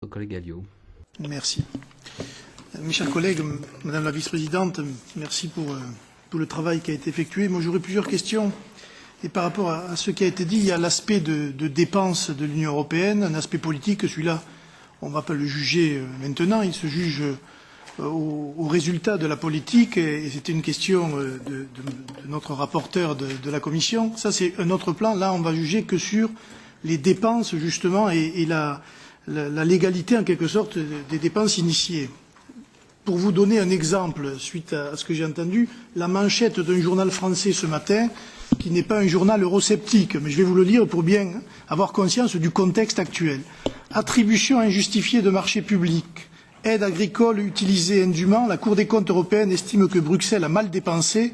collègue Alliot. Merci. Mes chers collègues, Madame la Vice-présidente, merci pour tout le travail qui a été effectué. Moi, j'aurais plusieurs questions. Et par rapport à ce qui a été dit, il y a l'aspect de dépenses de l'Union européenne, un aspect politique. Celui-là, on ne va pas le juger maintenant. Il se juge au résultat de la politique. Et c'était une question de notre rapporteur de la Commission. Ça, c'est un autre plan. Là, on va juger que sur les dépenses, justement, et la légalité, en quelque sorte, des dépenses initiées. Pour vous donner un exemple, suite à ce que j'ai entendu, la manchette d'un journal français ce matin, qui n'est pas un journal eurosceptique, mais je vais vous le lire pour bien avoir conscience du contexte actuel. Attribution injustifiée de marchés publics, aide agricole utilisée indûment, la Cour des comptes européenne estime que Bruxelles a mal dépensé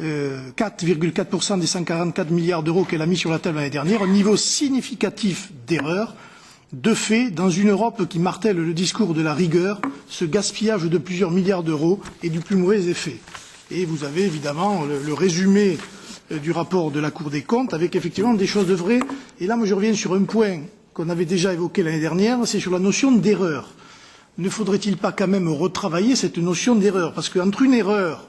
4,4% des 144 milliards d'euros qu'elle a mis sur la table l'année dernière, un niveau significatif d'erreur. De fait, dans une Europe qui martèle le discours de la rigueur, ce gaspillage de plusieurs milliards d'euros est du plus mauvais effet. Et vous avez évidemment le résumé du rapport de la Cour des comptes avec effectivement des choses vraies. Et là, moi, je reviens sur un point qu'on avait déjà évoqué l'année dernière, c'est sur la notion d'erreur. Ne faudrait-il pas quand même retravailler cette notion d'erreur? Parce qu'entre une erreur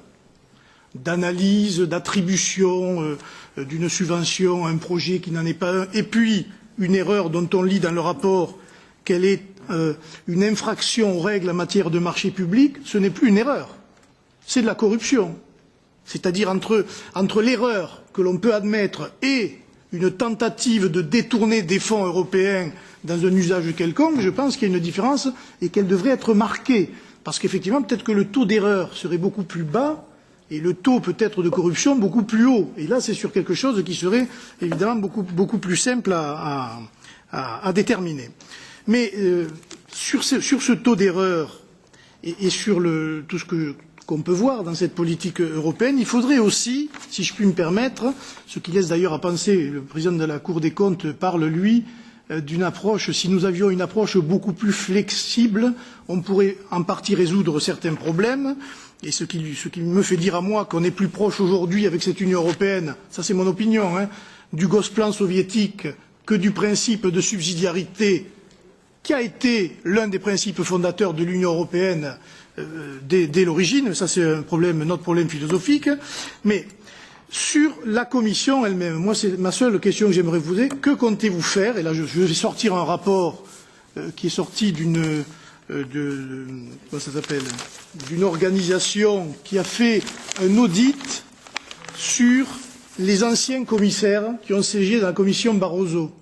d'analyse, d'attribution d'une subvention à un projet qui n'en est pas un, et puis une erreur dont on lit dans le rapport qu'elle est une infraction aux règles en matière de marché public, ce n'est plus une erreur, c'est de la corruption. C'est-à-dire entre l'erreur que l'on peut admettre et une tentative de détourner des fonds européens dans un usage quelconque, je pense qu'il y a une différence et qu'elle devrait être marquée. Parce qu'effectivement, peut-être que le taux d'erreur serait beaucoup plus bas et le taux peut-être de corruption beaucoup plus haut. Et là, c'est sur quelque chose qui serait évidemment beaucoup plus simple à déterminer. Mais sur ce taux d'erreur et sur tout ce qu'on peut voir dans cette politique européenne, il faudrait aussi, si je puis me permettre, ce qui laisse d'ailleurs à penser, le président de la Cour des comptes parle, lui, d'une approche, si nous avions une approche beaucoup plus flexible, on pourrait en partie résoudre certains problèmes. Et ce qui me fait dire à moi qu'on est plus proche aujourd'hui avec cette Union européenne, ça c'est mon opinion, du Gosplan soviétique que du principe de subsidiarité qui a été l'un des principes fondateurs de l'Union européenne dès l'origine. Ça c'est notre problème philosophique. Mais sur la Commission elle-même, moi c'est ma seule question que j'aimerais vous poser. Que comptez-vous faire? Et là je vais sortir un rapport qui est sorti d'une organisation qui a fait un audit sur les anciens commissaires qui ont siégé dans la commission Barroso.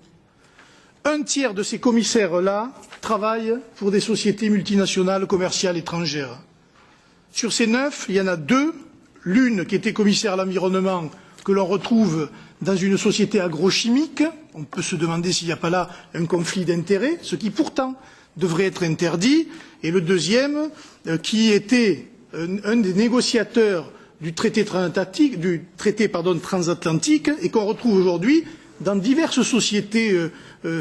Un tiers de ces commissaires-là travaillent pour des sociétés multinationales commerciales étrangères. Sur ces 9, il y en a 2, l'une qui était commissaire à l'environnement, que l'on retrouve dans une société agrochimique. On peut se demander s'il n'y a pas là un conflit d'intérêts, ce qui pourtant devrait être interdit, et le deuxième, qui était un des négociateurs du traité transatlantique, et qu'on retrouve aujourd'hui dans diverses sociétés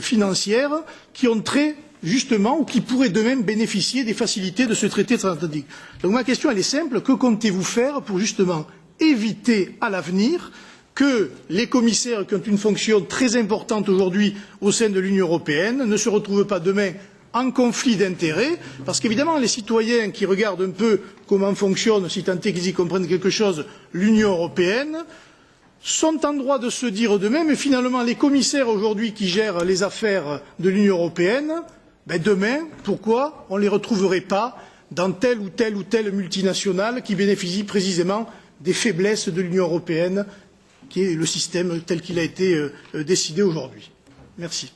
financières qui ont trait justement ou qui pourraient de même bénéficier des facilités de ce traité transatlantique. Donc ma question elle est simple, que comptez-vous faire pour justement éviter à l'avenir que les commissaires qui ont une fonction très importante aujourd'hui au sein de l'Union européenne ne se retrouvent pas demain en conflit d'intérêts, parce qu'évidemment les citoyens qui regardent un peu comment fonctionne, si tant est qu'ils y comprennent quelque chose, l'Union européenne, sont en droit de se dire d'eux-mêmes, et finalement les commissaires aujourd'hui qui gèrent les affaires de l'Union européenne, demain, pourquoi on ne les retrouverait pas dans telle ou telle multinationale qui bénéficie précisément des faiblesses de l'Union européenne, qui est le système tel qu'il a été décidé aujourd'hui. Merci.